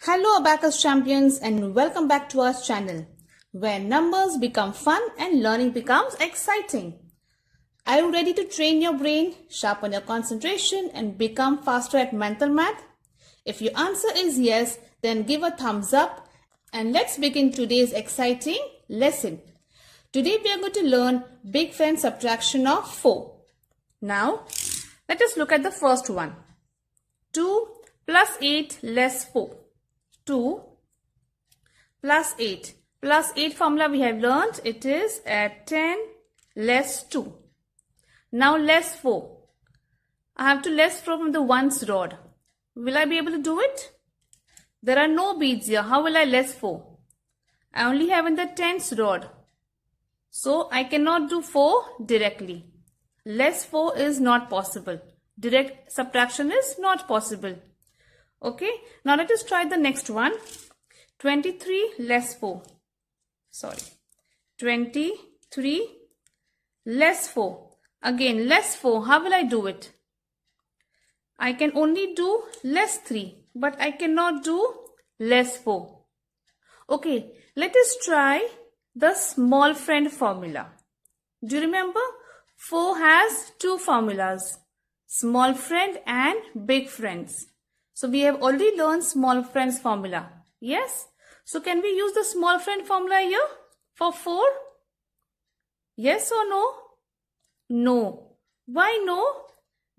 Hello Abacus champions and welcome back to our channel where numbers become fun and learning becomes exciting. Are you ready to train your brain, sharpen your concentration and become faster at mental math? If your answer is yes, then give a thumbs up and let's begin today's exciting lesson. Today we are going to learn Big Friend Subtraction of 4. Now let us look at the first one. 2 plus 8 less 4. 2 plus 8. Plus 8 formula we have learned. It is at 10 less 2. Now less 4. I have to less 4 from the ones rod. Will I be able to do it? There are no beads here. How will I less 4? I only have in the tens rod. So I cannot do 4 directly. Less 4 is not possible. Direct subtraction is not possible. Okay, now let us try the next one. 23 less 4. 23 less 4. Again, less 4. How will I do it? I can only do less 3, but I cannot do less 4. Okay, let us try the small friend formula. Do you remember? 4 has two formulas. Small friend and big friends. So we have already learned small friends formula. Yes? So can we use the small friend formula here for 4? Yes or no? No. Why no?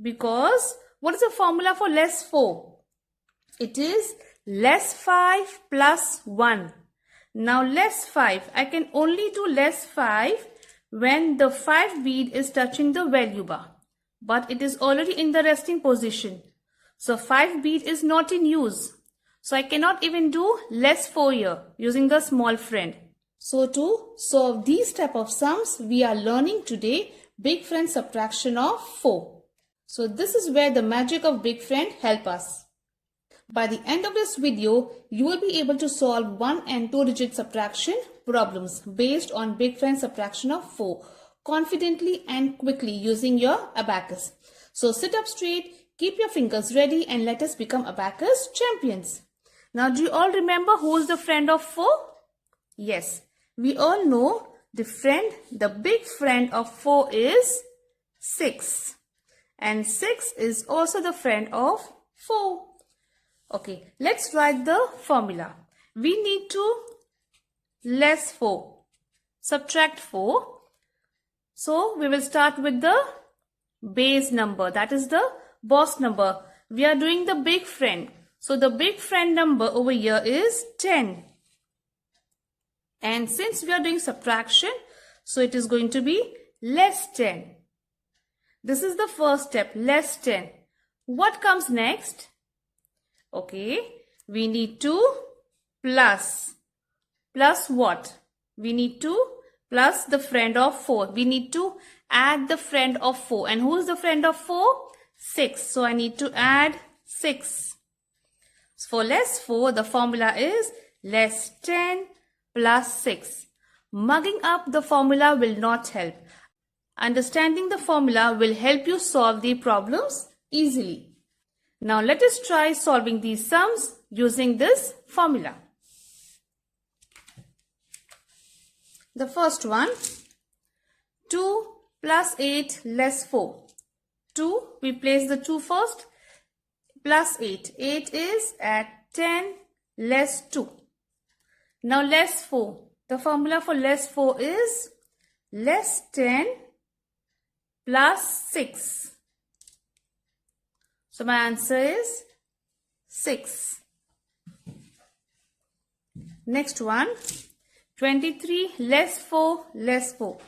Because what is the formula for less 4? It is less 5 plus 1. Now less 5. I can only do less 5 when the 5 bead is touching the value bar. But it is already in the resting position. So 5 bead is not in use. So I cannot even do less 4 here using the small friend. So to solve these type of sums, we are learning today Big Friend Subtraction of 4. So this is where the magic of Big Friend help us. By the end of this video, you will be able to solve 1 and 2 digit subtraction problems based on Big Friend Subtraction of 4 confidently and quickly using your abacus. So sit up straight. Keep your fingers ready and let us become Abacus champions. Now do you all remember who is the friend of 4? Yes, we all know the big friend of 4 is 6. And 6 is also the friend of 4. Okay, let's write the formula. We need to less 4, subtract 4. So we will start with the base number, that is the boss number. We are doing the big friend. So the big friend number over here is 10. And since we are doing subtraction, so it is going to be less 10. This is the first step, less 10. What comes next? Okay, we need to plus. Plus what? We need to plus the friend of 4. We need to add the friend of 4. And who is the friend of 4? 6. So I need to add 6. For less 4, the formula is less 10 plus 6. Mugging up the formula will not help. Understanding the formula will help you solve the problems easily. Now let us try solving these sums using this formula. The first one, 2 plus 8 less 4. 2, we place the 2 first, plus 8. 8 is at 10 less 2. Now less 4. The formula for less 4 is less 10 plus 6. So my answer is 6. Next one, 23 less 4 less 4.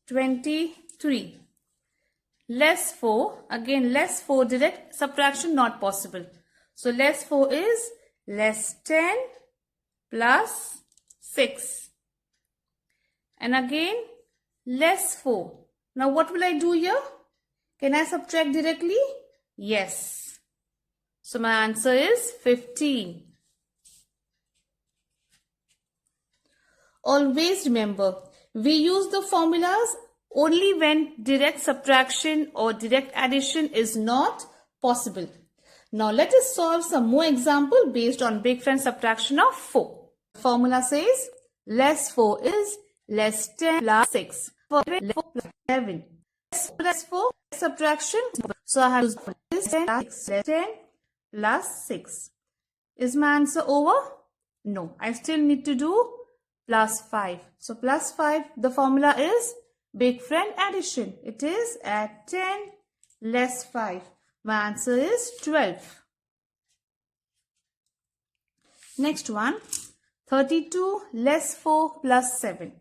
23. Less 4, again less 4, direct subtraction not possible. So less 4 is less 10 plus 6. And again less 4. Now what will I do here? Can I subtract directly? Yes. So my answer is 15. Always remember, we use the formulas only when direct subtraction or direct addition is not possible. Now let us solve some more example based on big friend subtraction of 4. The formula says less 4 is less 10 plus 6. 4 plus 11. Less 4 subtraction. So I have to use 10 plus 10 plus 6. Is my answer over? No. I still need to do plus 5. So plus 5, the formula is big friend addition. It is add 10 less 5. My answer is 12. Next one, 32 less 4 plus 7.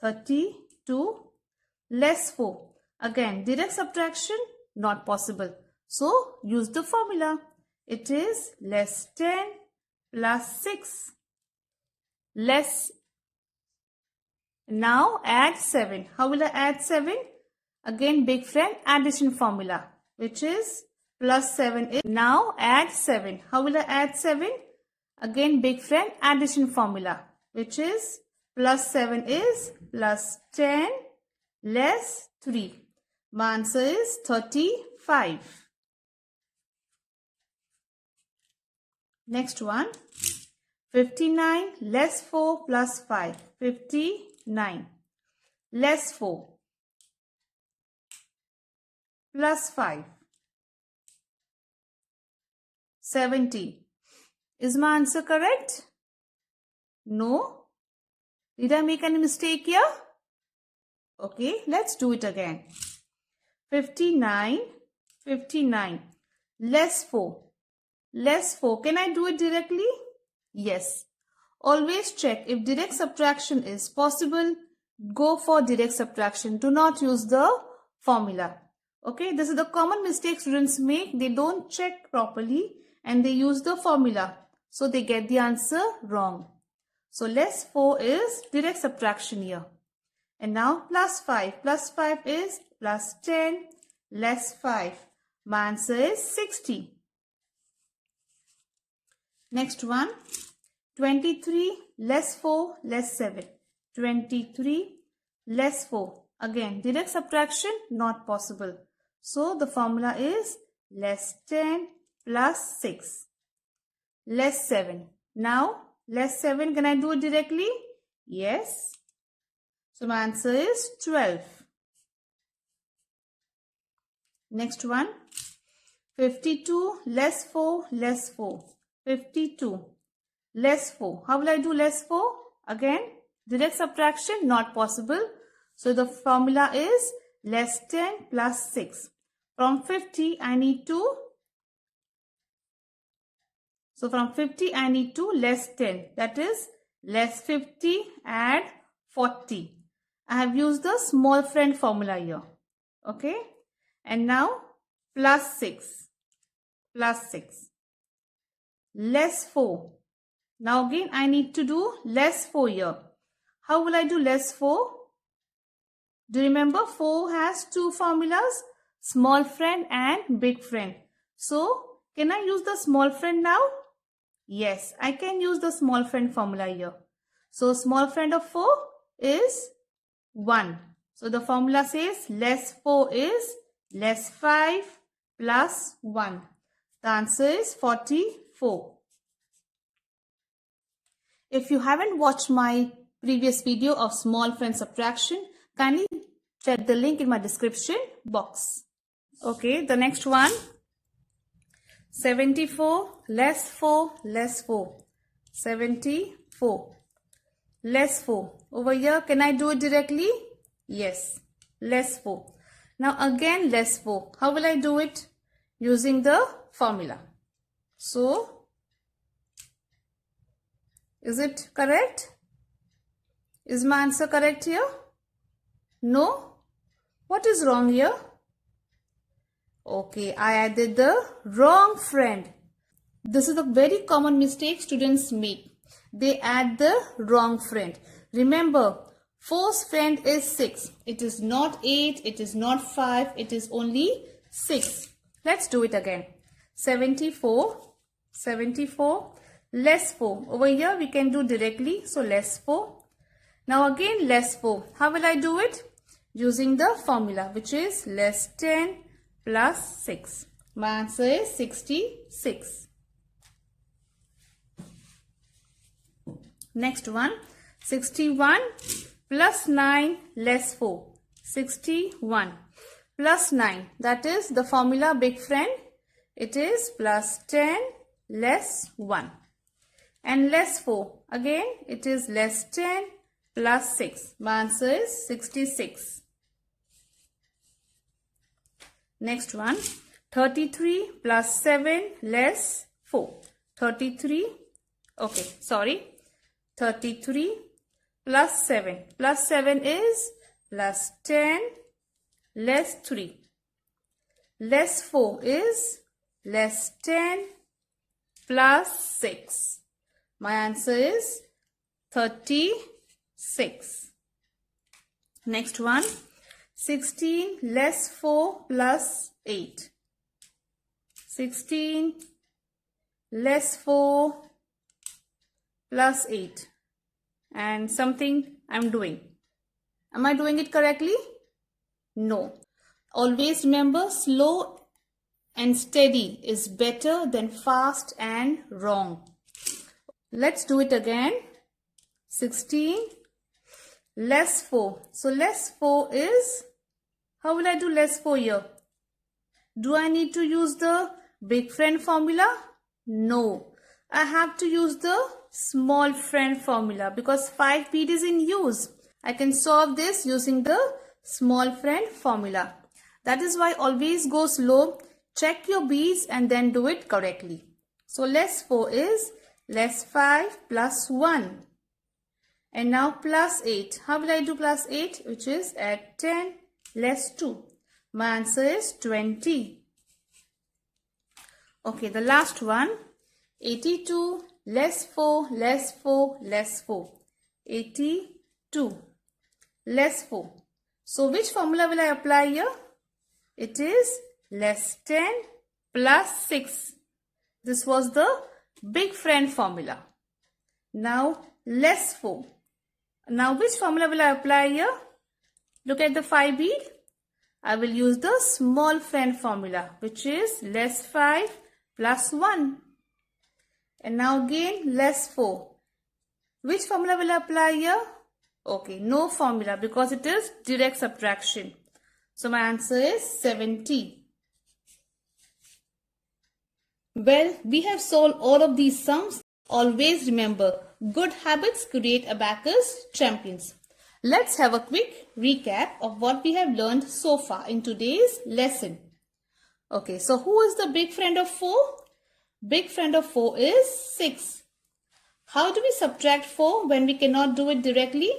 32 less 4. Again, direct subtraction, not possible. So, use the formula. It is less 10 plus 6. Less. Now, add 7. How will I add 7? Again, big friend addition formula, which is plus 7 is. Now, add 7. How will I add 7? Again, big friend addition formula, which is plus 7 is plus 10 less 3. My answer is 35. Next one, 59 less 4 plus 5. 59 less 4 plus 5. 70. Is my answer correct? No. Did I make any mistake here? Okay, let's do it again. 59 less 4. Less 4. Can I do it directly? Yes. Always check if direct subtraction is possible. Go for direct subtraction. Do not use the formula. Okay, this is the common mistake students make. They don't check properly and they use the formula. So they get the answer wrong. So less 4 is direct subtraction here. And now plus 5. Plus 5 is plus 10 less 5. My answer is 60. Next one, 23 less 4 less 7. 23 less 4. Again, direct subtraction not possible. So the formula is less 10 plus 6. Less 7. Now, less 7, can I do it directly? Yes. So my answer is 12. Next one, 52 less 4 less 4. 52 less 4. How will I do less 4? Again, direct subtraction not possible. So the formula is less 10 plus 6. From 50, I need to. So from 50, I need to less 10. That is less 50, add 40. I have used the small friend formula here. Okay. And now plus 6. Plus 6. Less 4. Now again, I need to do less 4 here. How will I do less 4? Do you remember 4 has two formulas? Small friend and big friend. So, can I use the small friend now? Yes, I can use the small friend formula here. So, small friend of 4 is 1. So, the formula says less 4 is less 5 plus 1. The answer is 44. If you haven't watched my previous video of small friend subtraction, kindly check the link in my description box. Okay, the next one. 74 less 4 less 4. 74 less 4. Over here, can I do it directly? Yes, less 4. Now again less 4. How will I do it? Using the formula. So, is it correct? Is my answer correct here? No? What is wrong here? Okay, I added the wrong friend. This is a very common mistake students make. They add the wrong friend. Remember, 4's friend is 6. It is not 8, it is not 5, it is only 6. Let's do it again. 74 less 4. Over here we can do directly. So less 4. Now again less 4. How will I do it? Using the formula, which is less 10 plus 6. My answer is 66. Next one, 61 plus 9 less 4. 61 plus 9, that is the formula Big Friend. It is plus 10 less 1. And less 4, again it is less 10 plus 6. My answer is 66. Next one, 33 plus 7 less 4. 33 plus 7. Plus 7 is plus 10 less 3. Less 4 is less 10 plus 6. My answer is 36. Next one, 16 less 4 plus 8. 16 less 4 plus 8. And something I'm doing. Am I doing it correctly? No. Always remember, slow and steady is better than fast and wrong. Let's do it again. 16 less 4. So less 4 is, how will I do less 4 here? Do I need to use the Big Friend formula? No. I have to use the small friend formula because 5 bead is in use. I can solve this using the small friend formula. That is why always go slow. Check your beads and then do it correctly. So less 4 is less 5 plus 1. And now plus 8. How will I do plus 8? Which is add 10 less 2. My answer is 20. Okay, the last one. 82 less 4 less 4 less 4. 82 less 4. So which formula will I apply here? It is less 10 plus 6. This was the Big Friend formula. Now less 4. Now which formula will I apply here? Look at the 5 bead. I will use the small friend formula, which is less 5 plus 1. And now again less 4. Which formula will I apply here? Okay, no formula because it is direct subtraction. So my answer is 70. Well, we have solved all of these sums. Always remember, good habits create Abacus champions. Let's have a quick recap of what we have learned so far in today's lesson. Okay, so who is the big friend of 4? Big friend of 4 is 6. How do we subtract 4 when we cannot do it directly?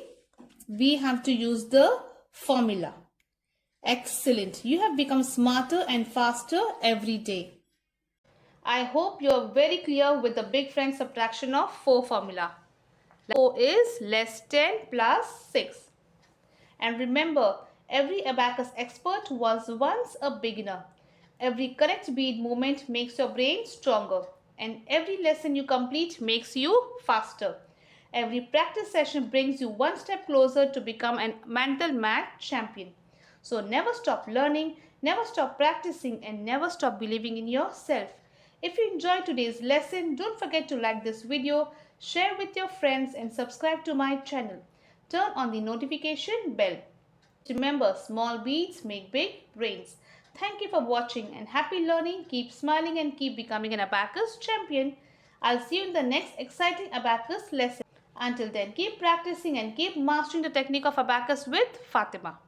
We have to use the formula. Excellent. You have become smarter and faster every day. I hope you are very clear with the Big Friend Subtraction of 4 formula. 4 is less 10 plus 6. And remember, every Abacus expert was once a beginner. Every correct bead movement makes your brain stronger. And every lesson you complete makes you faster. Every practice session brings you one step closer to become a mental math champion. So never stop learning, never stop practicing, and never stop believing in yourself. If you enjoyed today's lesson, don't forget to like this video, share with your friends, and subscribe to my channel. Turn on the notification bell. Remember, small beads make big brains. Thank you for watching and happy learning. Keep smiling and keep becoming an Abacus champion. I'll see you in the next exciting Abacus lesson. Until then, keep practicing and keep mastering the technique of Abacus with Fatima.